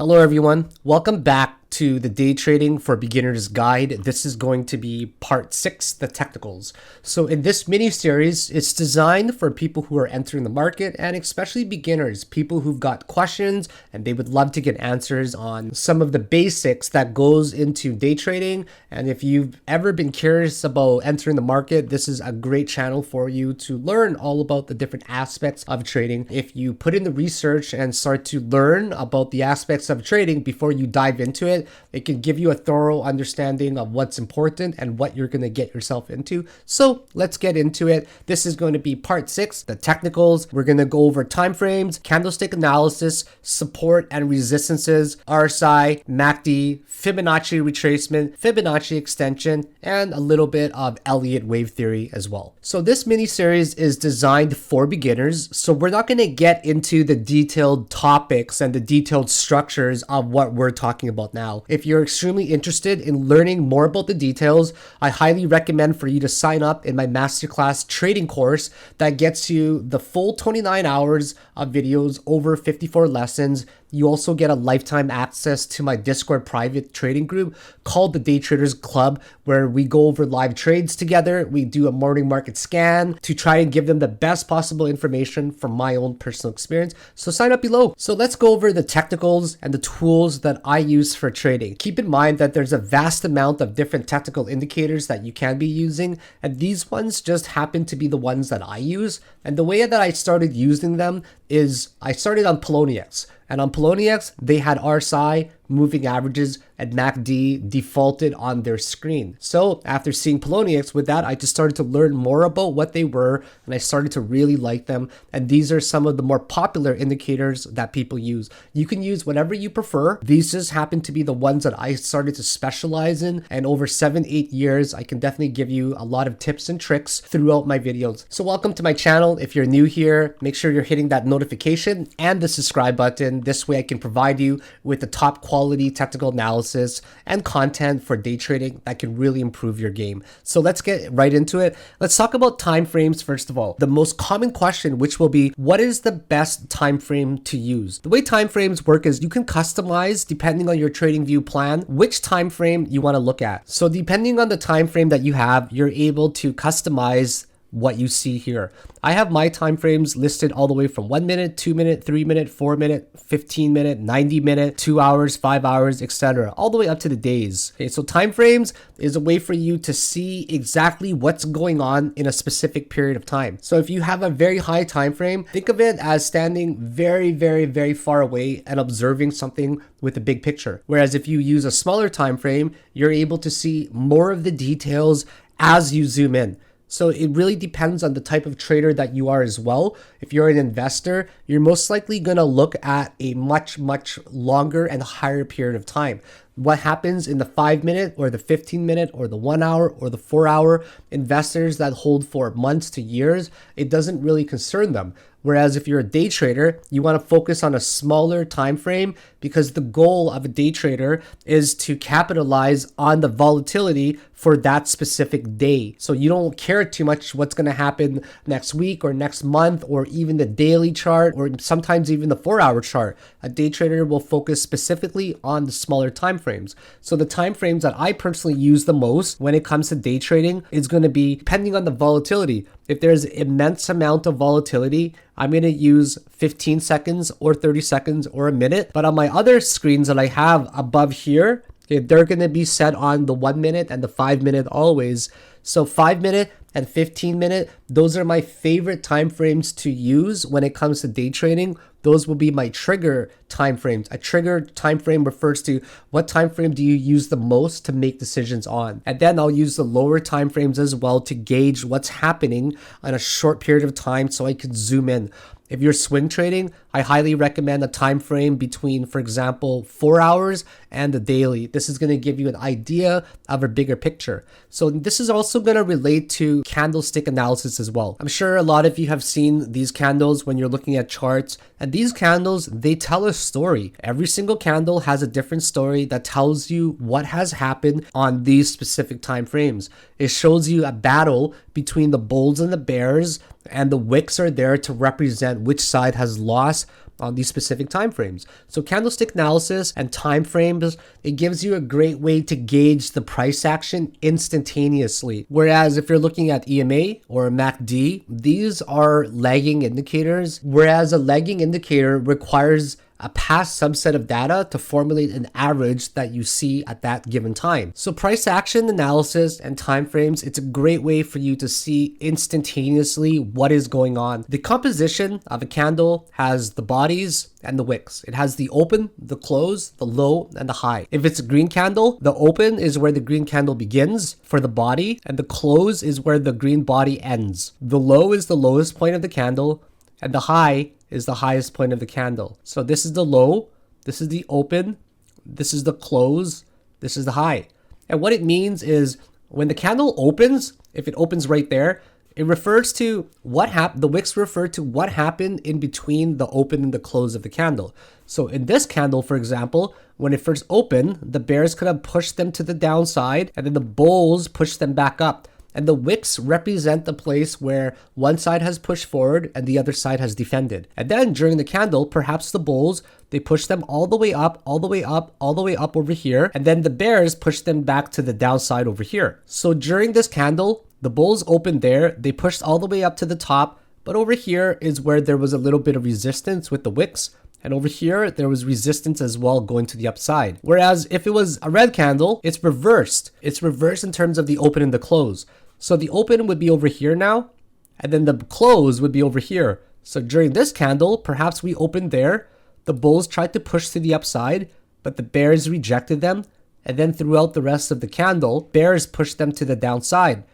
Hello everyone, welcome back to the Day Trading for Beginners Guide. This is going to be part 6, the technicals. So in this mini series, it's designed for people who are entering the market and especially beginners, people who've got questions and they would love to get answers on some of the basics that goes into day trading. And if you've ever been curious about entering the market, this is a great channel for you to learn all about the different aspects of trading. If you put in the research and start to learn about the aspects of trading before you dive into it, it can give you a thorough understanding of what's important and what you're going to get yourself into. So let's get into it. This is going to be part 6, the technicals. We're going to go over time frames, candlestick analysis, support and resistances, RSI, MACD, Fibonacci retracement, Fibonacci extension, and a little bit of Elliott wave theory as well. So this mini series is designed for beginners. So we're not going to get into the detailed topics and the detailed structures of what we're talking about now. If you're extremely interested in learning more about the details, I highly recommend for you to sign up in my masterclass trading course that gets you the full 29 hours of videos, over 54 lessons. You also get a lifetime access to my Discord private trading group called the Day Traders Club, where we go over live trades together. We do a morning market scan to try and give them the best possible information from my own personal experience. So sign up below. So let's go over the technicals and the tools that I use for trading. Keep in mind that there's a vast amount of different technical indicators that you can be using, and these ones just happen to be the ones that I use. And the way that I started using them is I started on Philakone. And on Philakone, they had RSI, moving averages, and MACD defaulted on their screen. So after seeing Philakone with that, I just started to learn more about what they were, and I started to really like them. And these are some of the more popular indicators that people use. You can use whatever you prefer. These just happen to be the ones that I started to specialize in. And over 7-8 years, I can definitely give you a lot of tips and tricks throughout my videos. So welcome to my channel. If you're new here, make sure you're hitting that notification and the subscribe button. This way I can provide you with the top quality technical analysis and content for day trading that can really improve your game. So let's get right into it. Let's talk about time frames first of all. The most common question, which will be, what is the best time frame to use? The way time frames work is you can customize, depending on your trading view plan, which time frame you want to look at. So depending on the time frame that you have, you're able to customize what you see here. I have my time frames listed all the way from 1 minute, 2 minute, 3 minute, 4 minute, 15 minute, 90 minute, 2 hours, 5 hours, etc., all the way up to the days. Okay, so time frames is a way for you to see exactly what's going on in a specific period of time. So if you have a very high time frame, think of it as standing very, very, very far away and observing something with a big picture. Whereas if you use a smaller time frame, you're able to see more of the details as you zoom in. So it really depends on the type of trader that you are as well. If you're an investor, you're most likely going to look at a much, much longer and higher period of time. What happens in the 5 minute or the 15 minute or the 1 hour or the 4 hour, investors that hold for months to years, it doesn't really concern them. Whereas if you're a day trader, you want to focus on a smaller time frame because the goal of a day trader is to capitalize on the volatility for that specific day. So you don't care too much what's going to happen next week or next month or even the daily chart or sometimes even the 4-hour chart. A day trader will focus specifically on the smaller time frames. So the time frames that I personally use the most when it comes to day trading is going to be depending on the volatility. If there's immense amount of volatility, I'm going to use 15 seconds or 30 seconds or a minute. But on my other screens that I have above here, okay, they're going to be set on the 1 minute and the 5 minute always. So 5 minute and 15 minute, those are my favorite time frames to use when it comes to day trading. Those will be my trigger time frames. A trigger time frame refers to what time frame do you use the most to make decisions on. And then I'll use the lower time frames as well to gauge what's happening on a short period of time so I can zoom in. If you're swing trading, I highly recommend a time frame between, for example, 4 hours and the daily. This is going to give you an idea of a bigger picture. So this is also going to relate to candlestick analysis as well. I'm sure a lot of you have seen these candles when you're looking at charts, and these candles, they tell a story. Every single candle has a different story that tells you what has happened on these specific time frames. It shows you a battle between the bulls and the bears, and the wicks are there to represent which side has lost on these specific time frames. So candlestick analysis and time frames, it gives you a great way to gauge the price action instantaneously. Whereas if you're looking at EMA or MACD, these are lagging indicators, whereas a lagging indicator requires a past subset of data to formulate an average that you see at that given time. So price action analysis and timeframes, it's a great way for you to see instantaneously what is going on. The composition of a candle has the bodies and the wicks. It has the open, the close, the low, and the high. If it's a green candle, the open is where the green candle begins for the body, and the close is where the green body ends. The low is the lowest point of the candle, and the high is the highest point of the candle. So this is the low, this is the open, this is the close, this is the high. And what it means is when the candle opens, if it opens right there, it refers to what happened. The wicks refer to what happened in between the open and the close of the candle. So in this candle, for example, when it first opened, the bears could have pushed them to the downside, and then the bulls pushed them back up. And the wicks represent the place where one side has pushed forward and the other side has defended. And then during the candle, perhaps the bulls, they push them all the way up, all the way up, all the way up over here. And then the bears push them back to the downside over here. So during this candle, the bulls opened there, they pushed all the way up to the top. But over here is where there was a little bit of resistance with the wicks. And over here, there was resistance as well going to the upside. Whereas if it was a red candle, it's reversed. It's reversed in terms of the open and the close. So the open would be over here now, and then the close would be over here. So during this candle, perhaps we opened there, the bulls tried to push to the upside, but the bears rejected them. And then throughout the rest of the candle, bears pushed them to the downside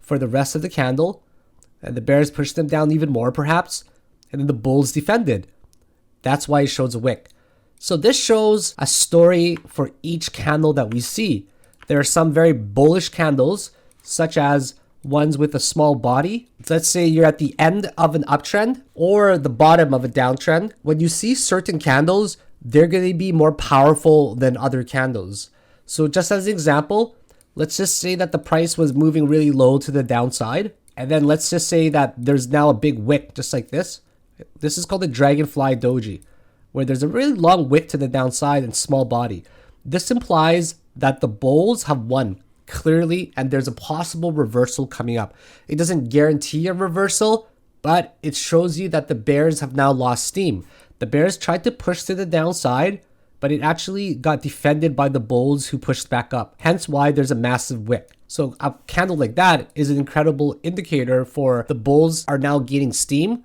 for the rest of the candle. And the bears pushed them down even more perhaps, and then the bulls defended. That's why it shows a wick. So this shows a story for each candle that we see. There are some very bullish candles, such as ones with a small body. Let's say you're at the end of an uptrend or the bottom of a downtrend. When you see certain candles, they're going to be more powerful than other candles. So just as an example, let's just say that the price was moving really low to the downside. And then let's just say that there's now a big wick just like this. This is called the dragonfly doji, where there's a really long wick to the downside and small body. This implies that the bulls have won clearly, and there's a possible reversal coming up. It doesn't guarantee a reversal, but it shows you that the bears have now lost steam. The bears tried to push to the downside, but it actually got defended by the bulls who pushed back up. Hence why there's a massive wick. So a candle like that is an incredible indicator for the bulls are now gaining steam.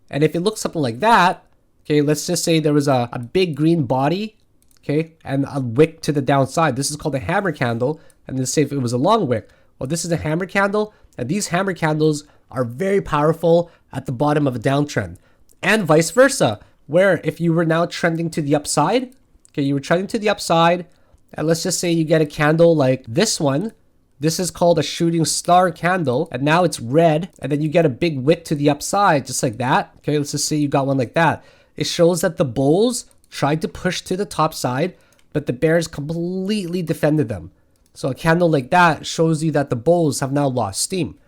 And if it looks something like that, okay, let's just say there was a big green body, okay, and a wick to the downside. This is called a hammer candle. And let's say if it was a long wick. Well, this is a hammer candle, and these hammer candles are very powerful at the bottom of a downtrend. And vice versa, where if you were now trending to the upside, okay, you were trending to the upside, and let's just say you get a candle like this one. This is called a shooting star candle, and now it's red, and then you get a big wick to the upside, just like that. Okay, let's just say you got one like that. It shows that the bulls tried to push to the top side, but the bears completely defended them. So a candle like that shows you that the bulls have now lost steam.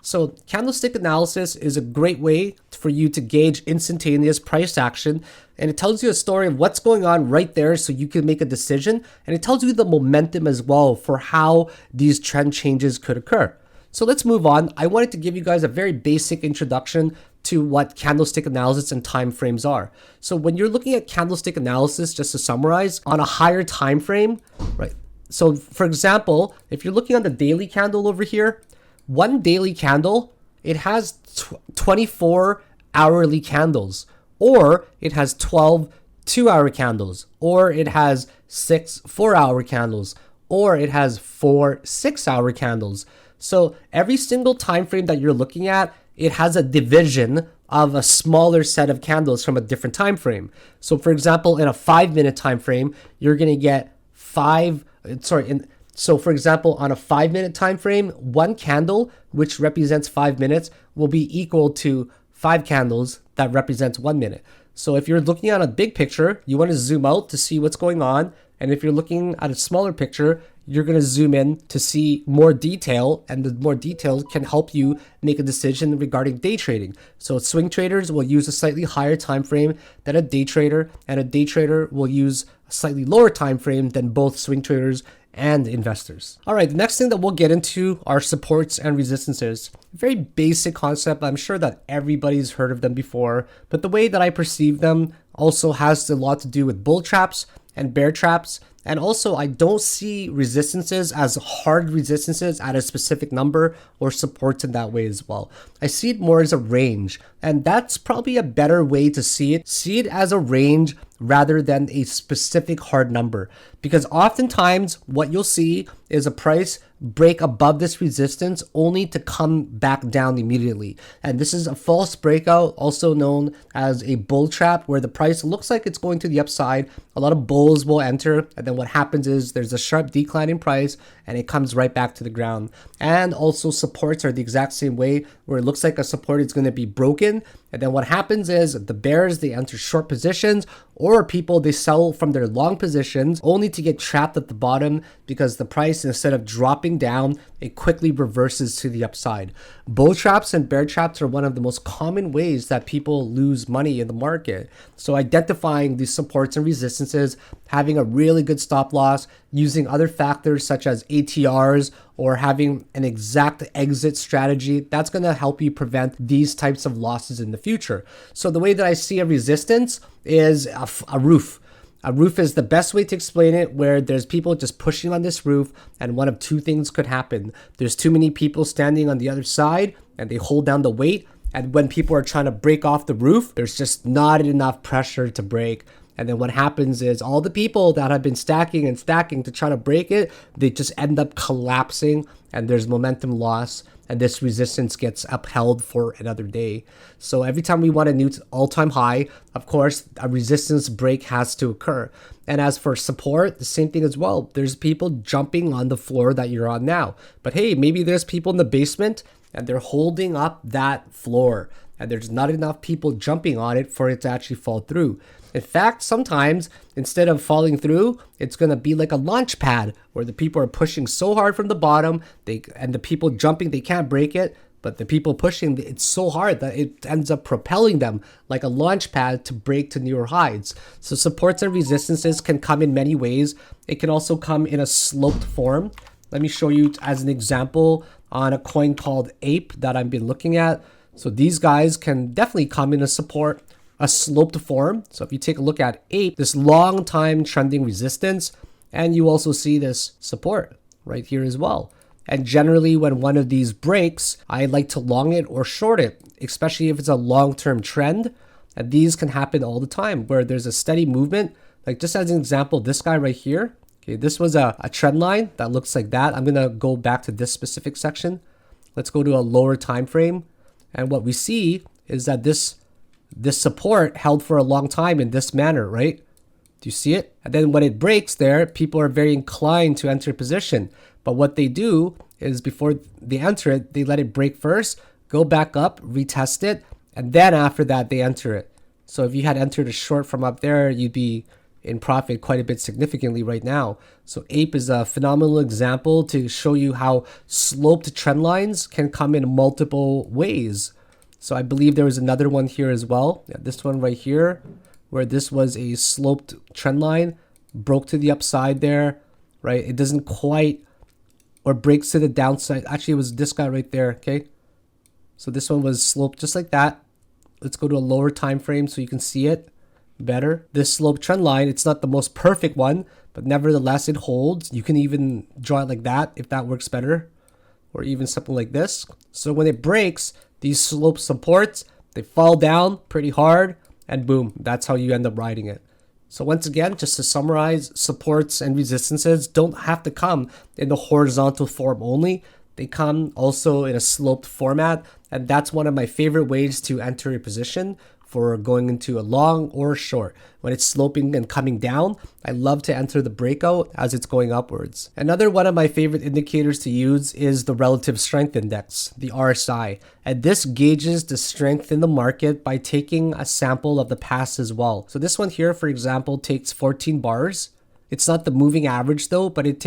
So candlestick analysis is a great way for you to gauge instantaneous price action, and it tells you a story of what's going on right there so you can make a decision, and it tells you the momentum as well for how these trend changes could occur. So let's move on. I wanted to give you guys a very basic introduction to what candlestick analysis and time frames are. So when you're looking at candlestick analysis, just to summarize, on a higher time frame, right? So for example, if you're looking on the daily candle over here, one daily candle, it has 24 hourly candles, or it has 12 2-hour candles, or it has 6 4-hour candles, or it has 4 6-hour candles. So every single time frame that you're looking at, it has a division of a smaller set of candles from a different time frame. So for example, in a 5-minute time frame, you're going to get So for example, on a 5-minute time frame, one candle, which represents 5 minutes, will be equal to 5 candles that represents 1 minute. So if you're looking at a big picture, you want to zoom out to see what's going on. And if you're looking at a smaller picture, you're going to zoom in to see more detail, and the more detail can help you make a decision regarding day trading. So swing traders will use a slightly higher time frame than a day trader, and a day trader will use a slightly lower time frame than both swing traders and investors. All right, the next thing that we'll get into are supports and resistances. Very basic concept. I'm sure that everybody's heard of them before, but the way that I perceive them also has a lot to do with bull traps and bear traps. And also, I don't see resistances as hard resistances at a specific number or supports in that way as well. I see it more as a range, and that's probably a better way to see it. See it as a range rather than a specific hard number, because oftentimes what you'll see is a price break above this resistance only to come back down immediately. And this is a false breakout, also known as a bull trap, where the price looks like it's going to the upside. A lot of bulls will enter, and then what happens is there's a sharp decline in price and it comes right back to the ground. And also supports are the exact same way, where it looks like a support is going to be broken, and then what happens is the bears, they enter short positions, or people, they sell from their long positions only to get trapped at the bottom, because the price, instead of dropping down, it quickly reverses to the upside. Bull traps and bear traps are one of the most common ways that people lose money in the market. So identifying these supports and resistances, having a really good stop loss, using other factors such as ATRs, or having an exact exit strategy, that's going to help you prevent these types of losses in the future. So the way that I see a resistance is a roof. A roof is the best way to explain it, where there's people just pushing on this roof, and one of two things could happen. There's too many people standing on the other side and they hold down the weight, and when people are trying to break off the roof, there's just not enough pressure to break. And then what happens is all the people that have been stacking and stacking to try to break it, they just end up collapsing, and there's momentum loss, and this resistance gets upheld for another day. So every time we want a new all-time high, of course, a resistance break has to occur. And as for support, the same thing as well. There's people jumping on the floor that you're on now. But hey, maybe there's people in the basement and they're holding up that floor, and there's not enough people jumping on it for it to actually fall through. In fact, sometimes instead of falling through, it's going to be like a launch pad, where the people are pushing so hard from the bottom, and the people jumping, they can't break it, but the people pushing, it's so hard that it ends up propelling them like a launch pad to break to newer heights. So supports and resistances can come in many ways. It can also come in a sloped form. Let me show you as an example on a coin called Ape that I've been looking at. So these guys can definitely come in a support, a sloped form. So if you take a look at Ape, this long time trending resistance, and you also see this support right here as well. And generally when one of these breaks, I like to long it or short it, especially if it's a long-term trend. And these can happen all the time, where there's a steady movement. Like just as an example, this guy right here, okay, this was a trend line that looks like that. I'm gonna go back to this specific section. Let's go to a lower time frame. And what we see is that this support held for a long time in this manner, right? Do you see it? And then when it breaks there, people are very inclined to enter position. But what they do is before they enter it, they let it break first, go back up, retest it, and then after that, they enter it. So if you had entered a short from up there, you'd be in profit quite a bit significantly right now. So Ape is a phenomenal example to show you how sloped trend lines can come in multiple ways. So I believe there was another one here as well. Yeah, this one right here, where this was a sloped trend line, broke to the upside there, right? It doesn't quite, or breaks to the downside. Actually, it was this guy right there, okay? So this one was sloped just like that. Let's go to a lower time frame so you can see it better. This slope trend line, it's not the most perfect one, but nevertheless, it holds. You can even draw it like that if that works better, or even something like this. So when it breaks, these slope supports, they fall down pretty hard, and boom, that's how you end up riding it. So once again, just to summarize, supports and resistances don't have to come in the horizontal form only. They come also in a sloped format, and that's one of my favorite ways to enter a position for going into a long or a short. When it's sloping and coming down, I love to enter the breakout as it's going upwards. Another one of my favorite indicators to use is the relative strength index, the RSI. And this gauges the strength in the market by taking a sample of the past as well. So this one here, for example, takes 14 bars. It's not the moving average though, but it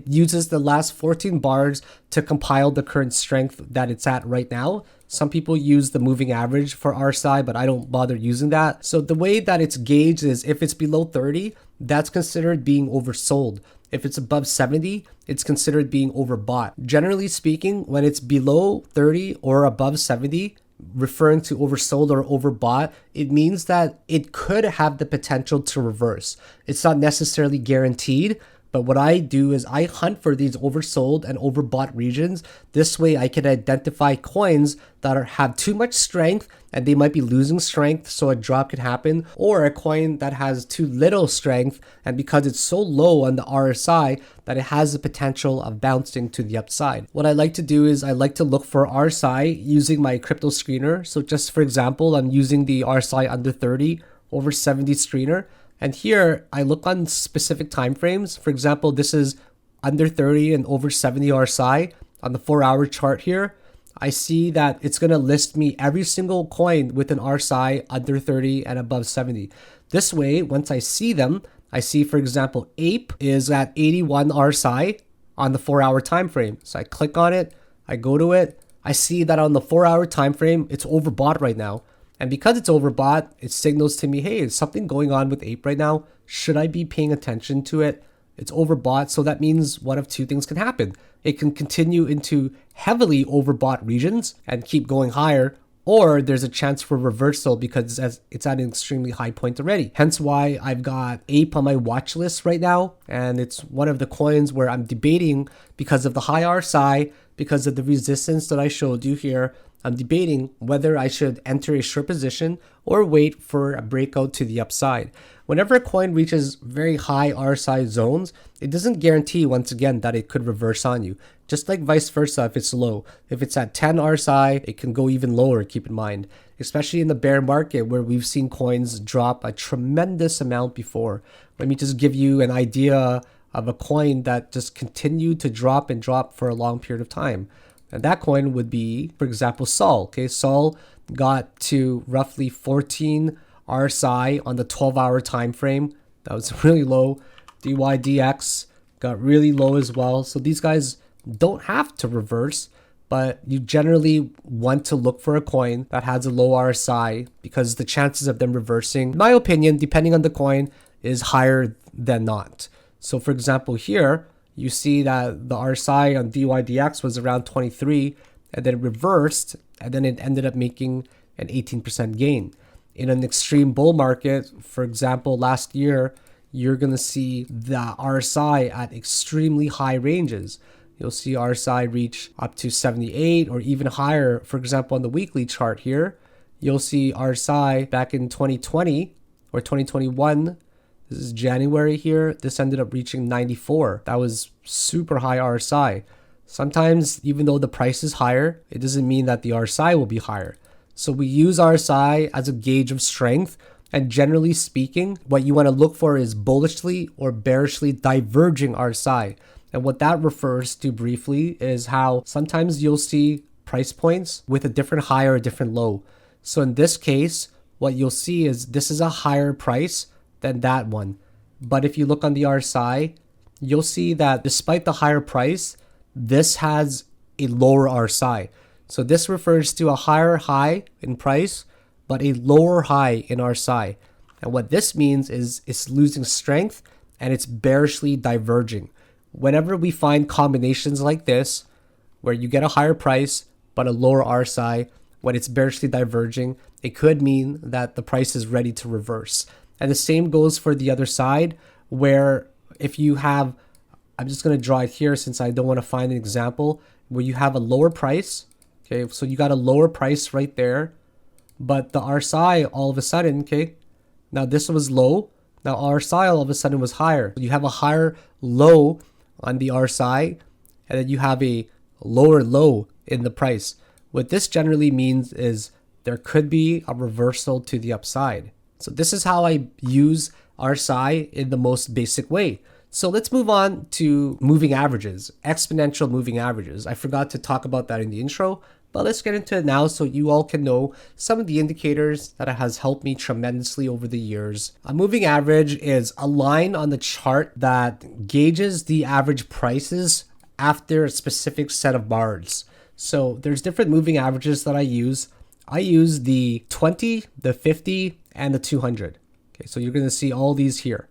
uses the last 14 bars to compile the current strength that it's at right now. Some people use the moving average for RSI, but I don't bother using that. So the way that it's gauged is if it's below 30, that's considered being oversold. If it's above 70, it's considered being overbought. Generally speaking, when it's below 30 or above 70, referring to oversold or overbought, it means that it could have the potential to reverse. It's not necessarily guaranteed, but what I do is I hunt for these oversold and overbought regions. This way I can identify coins that have too much strength and they might be losing strength, so a drop can happen, or a coin that has too little strength, and because it's so low on the RSI that it has the potential of bouncing to the upside. What I like to do is I like to look for RSI using my crypto screener. So just for example, I'm using the RSI under 30 over 70 screener. And here I look on specific time frames. For example, this is under 30 and over 70 RSI on the 4-hour chart here. I see that it's going to list me every single coin with an RSI under 30 and above 70. This way, once I see them, I see, for example, Ape is at 81 RSI on the 4-hour time frame. So I click on it, I go to it, I see that on the 4-hour time frame, it's overbought right now. And because it's overbought, it signals to me, hey, is something going on with Ape right now? Should I be paying attention to it? It's overbought, so that means one of two things can happen. It can continue into heavily overbought regions and keep going higher, or there's a chance for reversal because it's at an extremely high point already. Hence why I've got Ape on my watch list right now, and it's one of the coins where I'm debating because of the high RSI, because of the resistance that I showed you here. I'm debating whether I should enter a short position or wait for a breakout to the upside. Whenever a coin reaches very high RSI zones, it doesn't guarantee, once again, that it could reverse on you. Just like vice versa if it's low. If it's at 10 RSI, it can go even lower, keep in mind. Especially in the bear market where we've seen coins drop a tremendous amount before. Let me just give you an idea of a coin that just continued to drop and drop for a long period of time. And that coin would be, for example, Sol. Okay, Sol got to roughly 14 RSI on the 12-hour time frame. That was really low. DYDX got really low as well. So these guys don't have to reverse, but you generally want to look for a coin that has a low RSI because the chances of them reversing, in my opinion, depending on the coin, is higher than not. So for example, here, you see that the RSI on DYDX was around 23 and then it reversed and then it ended up making an 18% gain. In an extreme bull market, for example, last year, you're going to see the RSI at extremely high ranges. You'll see RSI reach up to 78 or even higher. For example, on the weekly chart here, you'll see RSI back in 2020 or 2021. This is January here. This ended up reaching 94. That was super high RSI. Sometimes, even though the price is higher, it doesn't mean that the RSI will be higher. So we use RSI as a gauge of strength. And generally speaking, what you want to look for is bullishly or bearishly diverging RSI. And what that refers to briefly is how sometimes you'll see price points with a different high or a different low. So in this case, what you'll see is this is a higher price than that one. But if you look on the RSI, you'll see that despite the higher price, this has a lower RSI. So this refers to a higher high in price, but a lower high in RSI. And what this means is it's losing strength and it's bearishly diverging. Whenever we find combinations like this, where you get a higher price, but a lower RSI, when it's bearishly diverging, it could mean that the price is ready to reverse. And the same goes for the other side, where if you have, I'm just going to draw it here since I don't want to find an example, where you have a lower price. Okay, so you got a lower price right there, but the RSI all of a sudden, okay, now this was low, now RSI all of a sudden was higher. You have a higher low on the RSI, and then you have a lower low in the price. What this generally means is there could be a reversal to the upside. So this is how I use RSI in the most basic way. So let's move on to moving averages, exponential moving averages. I forgot to talk about that in the intro, but let's get into it now so you all can know some of the indicators that has helped me tremendously over the years. A moving average is a line on the chart that gauges the average prices after a specific set of bars. So there's different moving averages that I use. I use the 20, the 50, and the 200. Okay, so you're going to see all these here.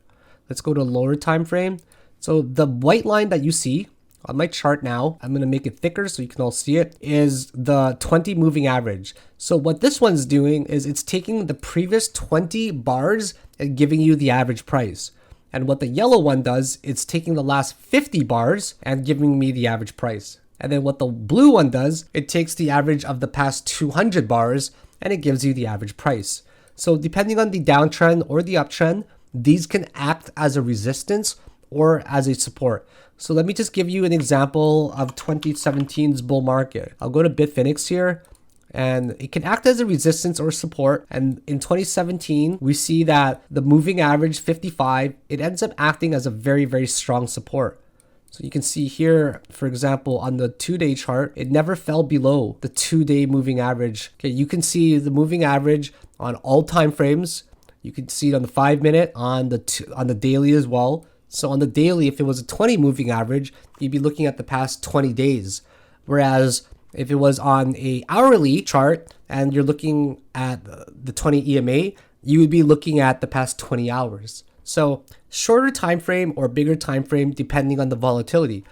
Let's go to lower time frame. So the white line that you see on my chart now, I'm going to make it thicker so you can all see it, is the 20 moving average. So what this one's doing is it's taking the previous 20 bars and giving you the average price. And what the yellow one does, it's taking the last 50 bars and giving me the average price. And then what the blue one does, it takes the average of the past 200 bars and it gives you the average price. So depending on the downtrend or the uptrend, these can act as a resistance or as a support. So let me just give you an example of 2017's bull market. I'll go to Bitfinex here, and it can act as a resistance or support. And in 2017, we see that the moving average 55, it ends up acting as a very, very strong support. So you can see here, for example, on the 2-day chart, it never fell below the 2-day moving average. Okay, you can see the moving average on all time frames. You can see it on the 5-minute, on the daily as well. So on the daily, if it was a 20 moving average, you'd be looking at the past 20 days. Whereas if it was on a hourly chart and you're looking at the 20 EMA, you would be looking at the past 20 hours. So shorter time frame or bigger time frame depending on the volatility.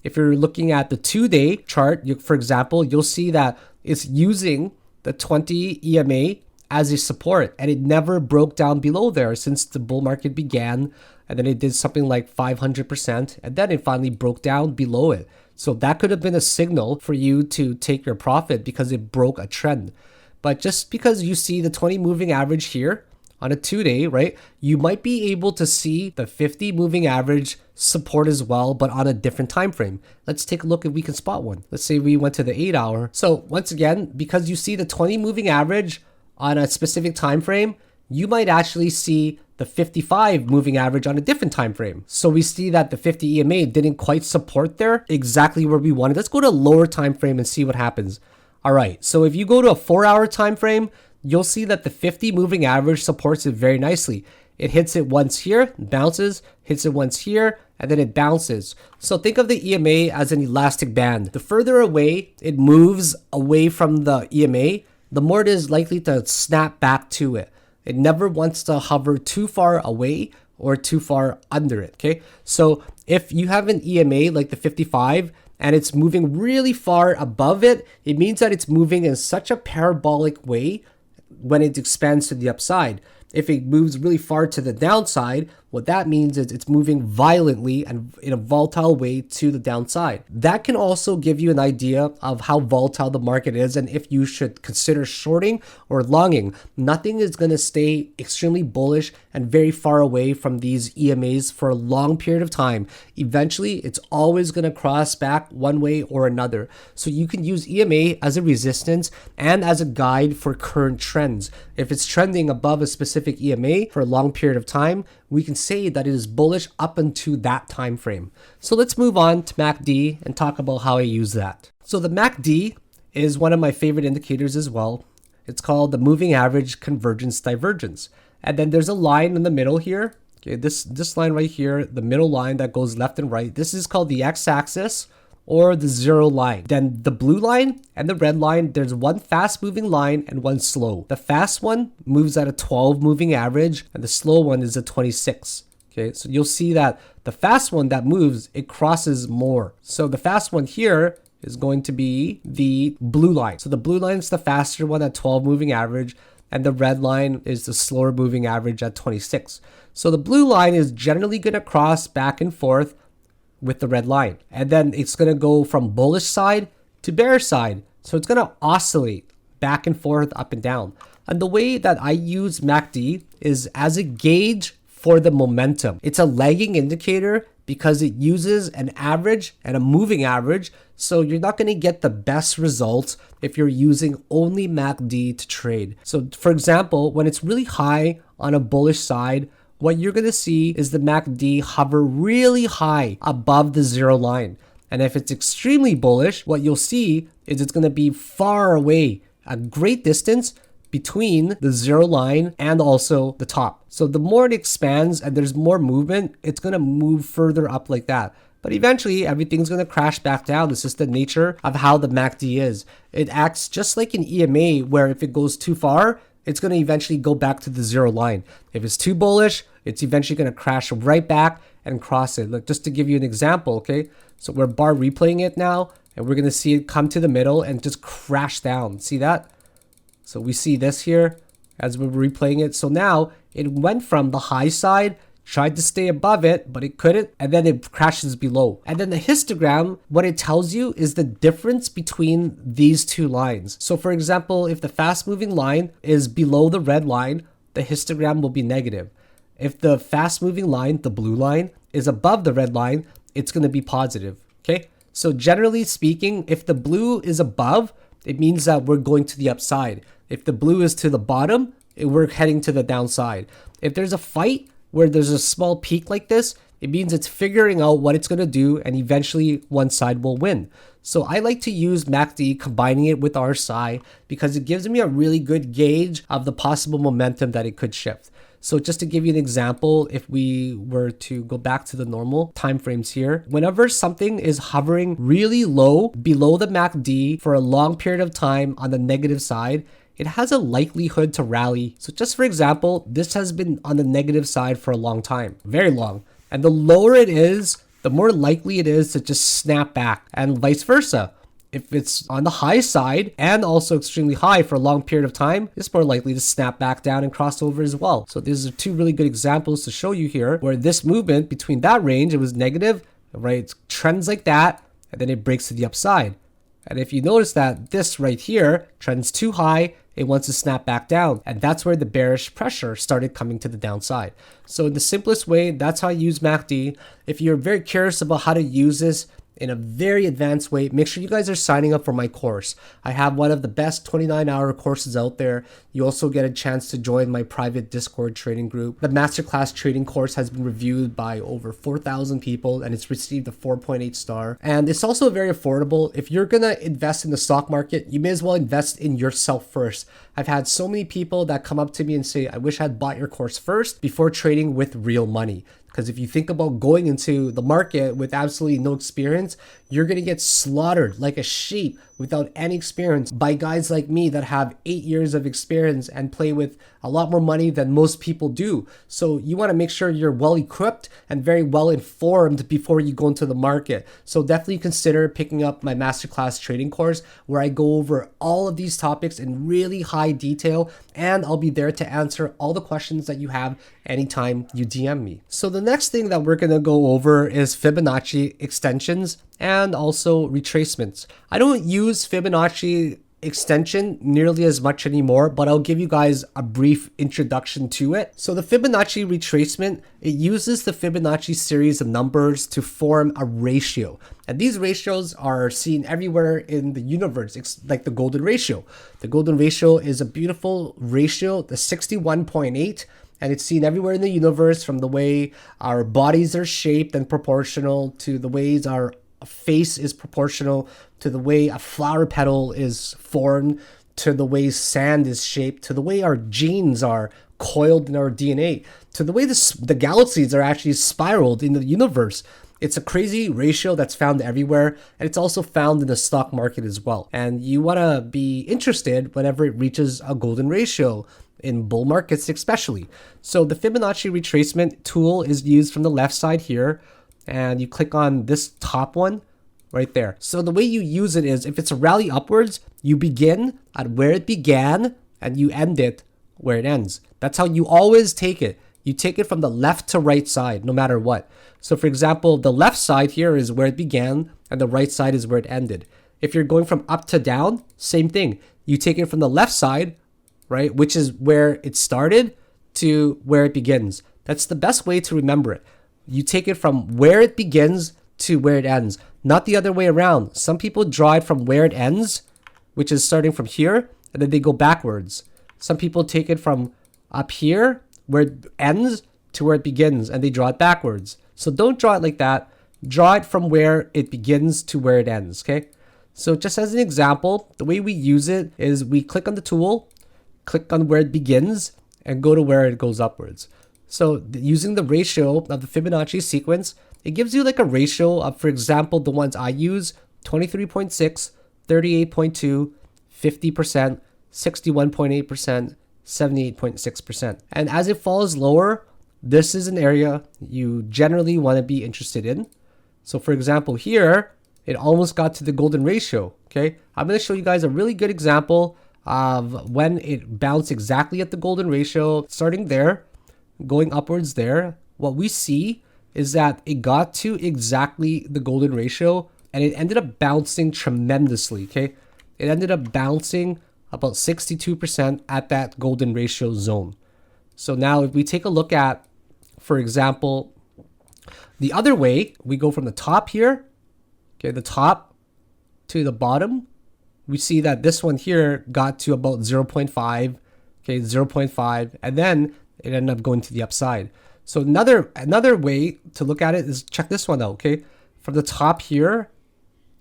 If you're looking at the 2-day chart, for example, you'll see that it's using the 20 EMA as a support, and it never broke down below there since the bull market began, and then it did something like 500%, and then it finally broke down below it. So that could have been a signal for you to take your profit because it broke a trend. But just because you see the 20 moving average here on a 2-day, right, you might be able to see the 50 moving average support as well, but on a different time frame. Let's take a look if we can spot one. Let's say we went to the 8-hour. So once again, because you see the 20 moving average on a specific time frame, you might actually see the 55 moving average on a different time frame. So we see that the 50 EMA didn't quite support there exactly where we wanted. Let's go to a lower time frame and see what happens. All right, so if you go to a 4-hour time frame, you'll see that the 50 moving average supports it very nicely. It hits it once here, bounces, hits it once here, and then it bounces. So think of the EMA as an elastic band. The further away it moves away from the EMA, the more it is likely to snap back to it. It never wants to hover too far away or too far under it, okay? So if you have an EMA like the 55 and it's moving really far above it, it means that it's moving in such a parabolic way when it expands to the upside. If it moves really far to the downside, what that means is it's moving violently and in a volatile way to the downside. That can also give you an idea of how volatile the market is and if you should consider shorting or longing. Nothing is going to stay extremely bullish and very far away from these EMAs for a long period of time. Eventually, it's always going to cross back one way or another. So you can use EMA as a resistance and as a guide for current trends. If it's trending above a specific EMA for a long period of time, we can say that it is bullish up until that time frame. So let's move on to MACD and talk about how I use that. So the MACD is one of my favorite indicators as well. It's called the moving average convergence divergence. And then there's a line in the middle here. Okay, this line right here, the middle line that goes left and right, this is called the x-axis or the zero line. Then the blue line and the red line, there's one fast moving line and one slow. The fast one moves at a 12 moving average and the slow one is a 26. Okay, so you'll see that the fast one that moves, it crosses more. So the fast one here is going to be the blue line. So the blue line is the faster one at 12 moving average, and the red line is the slower moving average at 26. So the blue line is generally going to cross back and forth with the red line. And then it's going to go from bullish side to bearish side. So it's going to oscillate back and forth, up and down. And the way that I use MACD is as a gauge for the momentum. It's a lagging indicator because it uses an average and a moving average. So you're not going to get the best results if you're using only MACD to trade. So for example, when it's really high on a bullish side, what you're going to see is the MACD hover really high above the 0 line. And if it's extremely bullish, what you'll see is it's going to be far away, a great distance between the 0 line and also the top. So the more it expands and there's more movement, it's going to move further up like that. But eventually, everything's going to crash back down. It's just the nature of how the MACD is. It acts just like an EMA, where if it goes too far, it's going to eventually go back to the 0 line. If it's too bullish, it's eventually going to crash right back and cross it. Look, just to give you an example, okay? So we're bar replaying it now, and we're going to see it come to the middle and just crash down. See that? So we see this here as we're replaying it. So now it went from the high side, tried to stay above it, but it couldn't, and then it crashes below. And then the histogram, what it tells you is the difference between these two lines. So for example, if the fast moving line is below the red line, the histogram will be negative. If the fast moving line, the blue line, is above the red line, it's going to be positive. Okay. So generally speaking, if the blue is above, it means that we're going to the upside. If the blue is to the bottom, we're heading to the downside. If there's a fight where there's a small peak like this, it means it's figuring out what it's going to do, and eventually one side will win. So I like to use MACD combining it with RSI because it gives me a really good gauge of the possible momentum that it could shift. So just to give you an example, if we were to go back to the normal timeframes here, whenever something is hovering really low below the MACD for a long period of time on the negative side, it has a likelihood to rally. So just for example, this has been on the negative side for a long time, very long. And the lower it is, the more likely it is to just snap back, and vice versa. If it's on the high side and also extremely high for a long period of time, it's more likely to snap back down and cross over as well. So these are two really good examples to show you here, where this movement between that range, it was negative, right? It trends like that, and then it breaks to the upside. And if you notice that this right here trends too high, it wants to snap back down. And that's where the bearish pressure started coming to the downside. So in the simplest way, that's how I use MACD. If you're very curious about how to use this in a very advanced way, make sure you guys are signing up for my course. I have one of the best 29-hour courses out there. You also get a chance to join my private Discord trading group. The masterclass trading course has been reviewed by over 4,000 people, and it's received a 4.8 star. And it's also very affordable. If you're gonna invest in the stock market, you may as well invest in yourself first. I've had so many people that come up to me and say, I wish I'd bought your course first before trading with real money. Because if you think about going into the market with absolutely no experience, you're going to get slaughtered like a sheep without any experience by guys like me that have 8 years of experience and play with a lot more money than most people do. So you want to make sure you're well equipped and very well informed before you go into the market. So definitely consider picking up my masterclass trading course, where I go over all of these topics in really high detail, and I'll be there to answer all the questions that you have anytime you DM me. So the next thing that we're going to go over is Fibonacci extensions and also retracements. I don't use Fibonacci extension nearly as much anymore, but I'll give you guys a brief introduction to it. So the Fibonacci retracement, it uses the Fibonacci series of numbers to form a ratio. And these ratios are seen everywhere in the universe. It's like the golden ratio. The golden ratio is a beautiful ratio, the 61.8. And it's seen everywhere in the universe, from the way our bodies are shaped and proportional, to the ways our face is proportional, to the way a flower petal is formed, to the way sand is shaped, to the way our genes are coiled in our DNA, to the way the galaxies are actually spiraled in the universe. It's a crazy ratio that's found everywhere, and it's also found in the stock market as well. And you want to be interested whenever it reaches a golden ratio, in bull markets especially. So the Fibonacci retracement tool is used from the left side here, and you click on this top one right there. So the way you use it is, if it's a rally upwards, you begin at where it began and you end it where it ends. That's how you always take it. You take it from the left to right side, no matter what. So for example, the left side here is where it began and the right side is where it ended. If you're going from up to down, same thing. You take it from the left side, right, which is where it started, to where it begins. That's the best way to remember it. You take it from where it begins to where it ends, not the other way around. Some people draw it from where it ends, which is starting from here, and then they go backwards. Some people take it from up here, where it ends, to where it begins, and they draw it backwards. So don't draw it like that. Draw it from where it begins to where it ends, okay? So just as an example, the way we use it is we click on the tool, click on where it begins, and go to where it goes upwards. So using the ratio of the Fibonacci sequence, it gives you like a ratio of, for example, the ones I use, 23.6, 38.2, 50%, 61.8%, 78.6%. And as it falls lower, this is an area you generally want to be interested in. So for example, here, it almost got to the golden ratio, okay? I'm going to show you guys a really good example of when it bounced exactly at the golden ratio, starting there, going upwards there. What we see is that it got to exactly the golden ratio and it ended up bouncing tremendously, okay? It ended up bouncing about 62% at that golden ratio zone. So now if we take a look at, for example, the other way, we go from the top here, okay, the top to the bottom, we see that this one here got to about 0.5, okay, 0.5, and then it ended up going to the upside. So another way to look at it is check this one out, okay? From the top here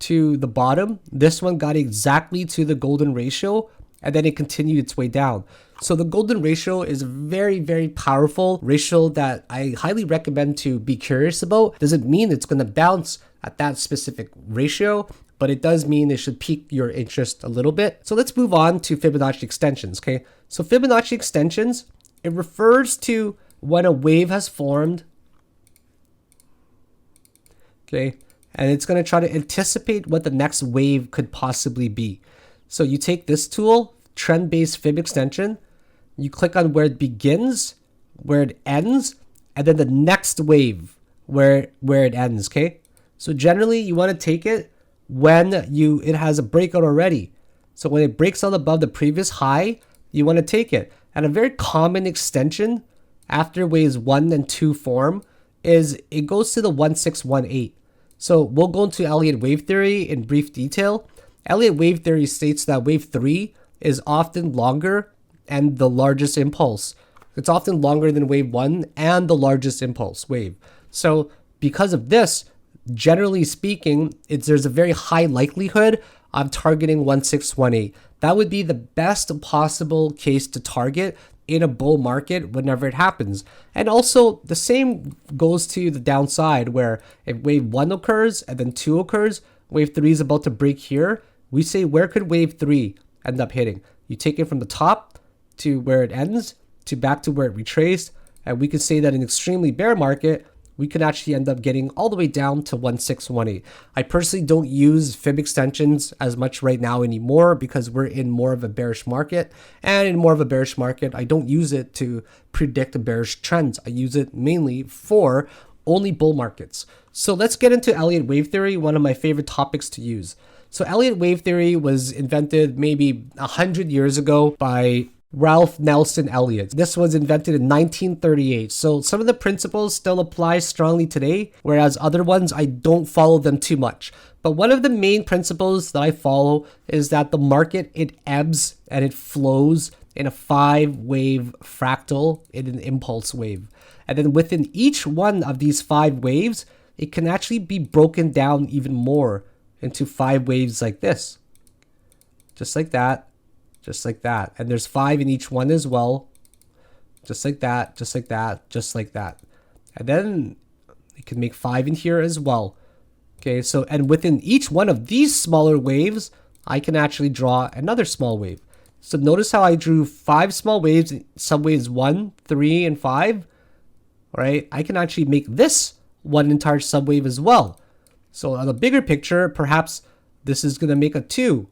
to the bottom, this one got exactly to the golden ratio, and then it continued its way down. So the golden ratio is a very, very powerful ratio that I highly recommend to be curious about. Doesn't mean it's going to bounce at that specific ratio, but it does mean it should pique your interest a little bit. So let's move on to Fibonacci extensions, okay? So Fibonacci extensions, it refers to when a wave has formed, okay? And it's going to try to anticipate what the next wave could possibly be. So you take this tool, trend-based fib extension, you click on where it begins, where it ends, and then the next wave where it ends, okay? So generally you want to take it when it has a breakout already. So when it breaks out above the previous high, you want to take it. And a very common extension after waves 1 and 2 form is it goes to the 1618. So we'll go into Elliott wave theory in brief detail. Elliott wave theory states that wave 3 is often longer and the largest impulse. It's often longer than wave 1 and the largest impulse wave. So because of this, generally speaking, there's a very high likelihood of targeting 1618. That would be the best possible case to target in a bull market whenever it happens. And also the same goes to the downside, where if wave 1 occurs and then 2 occurs, wave 3 is about to break here, we say where could wave 3 end up hitting? You take it from the top to where it ends to back to where it retraced, and we could say that in an extremely bear market, we could actually end up getting all the way down to 1618. I personally don't use fib extensions as much right now anymore because we're in more of a bearish market. And in more of a bearish market, I don't use it to predict bearish trends. I use it mainly for only bull markets. So let's get into Elliott wave theory, one of my favorite topics to use. So Elliott wave theory was invented maybe 100 years ago by Ralph Nelson Elliott. This was invented in 1938. So some of the principles still apply strongly today, whereas other ones, I don't follow them too much. But one of the main principles that I follow is that the market, it ebbs and it flows in a 5-wave fractal in an impulse wave. And then within each one of these 5 waves, it can actually be broken down even more into 5 waves like this. Just like that. Just like that. And there's 5 in each one as well. Just like that, just like that, just like that. And then you can make 5 in here as well. Okay, so and within each one of these smaller waves, I can actually draw another small wave. So notice how I drew 5 small waves, some waves 1, 3, and 5. All right, I can actually make this one entire subwave as well. So on the bigger picture, perhaps this is going to make a 2.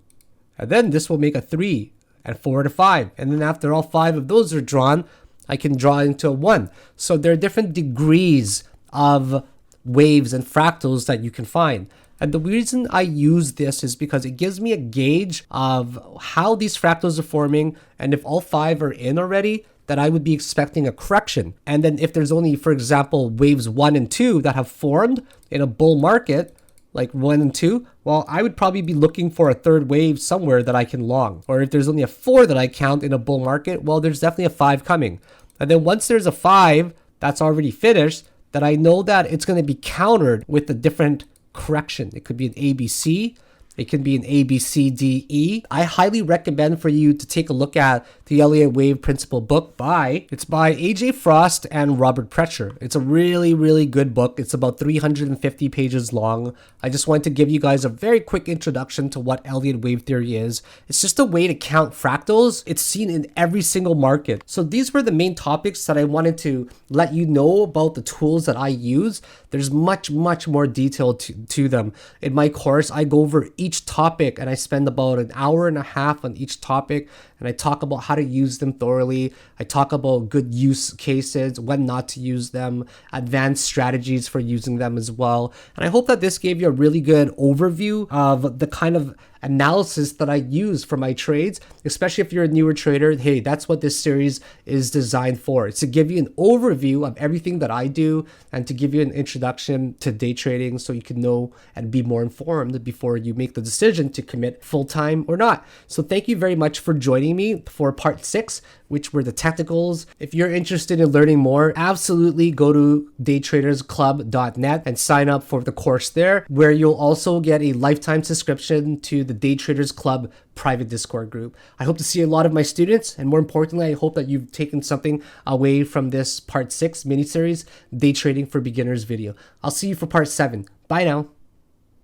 And then this will make a 3. And 4 to 5. And then after all 5 of those are drawn, I can draw into a 1. So there are different degrees of waves and fractals that you can find. And the reason I use this is because it gives me a gauge of how these fractals are forming. And if all 5 are in already, that I would be expecting a correction. And then if there's only, for example, waves 1 and 2 that have formed in a bull market, like 1 and 2, well, I would probably be looking for a 3rd wave somewhere that I can long. Or if there's only a 4 that I count in a bull market, well, there's definitely a 5 coming. And then once there's a 5, that's already finished, that I know that it's going to be countered with a different correction. It could be an ABC. It can be an A, B, C, D, E. I highly recommend for you to take a look at the Elliott Wave Principle book it's by AJ Frost and Robert Precher. It's a really, really good book. It's about 350 pages long. I just wanted to give you guys a very quick introduction to what Elliott wave theory is. It's just a way to count fractals. It's seen in every single market. So these were the main topics that I wanted to let you know about the tools that I use. There's much, much more detail to them. In my course, I go over each topic and I spend about an hour and a half on each topic, and I talk about how to use them thoroughly. I talk about good use cases, when not to use them, advanced strategies for using them as well. And I hope that this gave you a really good overview of the kind of analysis that I use for my trades, especially if you're a newer trader. Hey, that's what this series is designed for. It's to give you an overview of everything that I do and to give you an introduction to day trading so you can know and be more informed before you make the decision to commit full-time or not. So thank you very much for joining me for part 6, which were the technicals. If you're interested in learning more, absolutely go to daytradersclub.net and sign up for the course there, where you'll also get a lifetime subscription to the Day Traders Club private Discord group. I hope to see a lot of my students, and more importantly, I hope that you've taken something away from this part 6 mini-series, Day Trading for Beginners video. I'll see you for part 7. Bye now.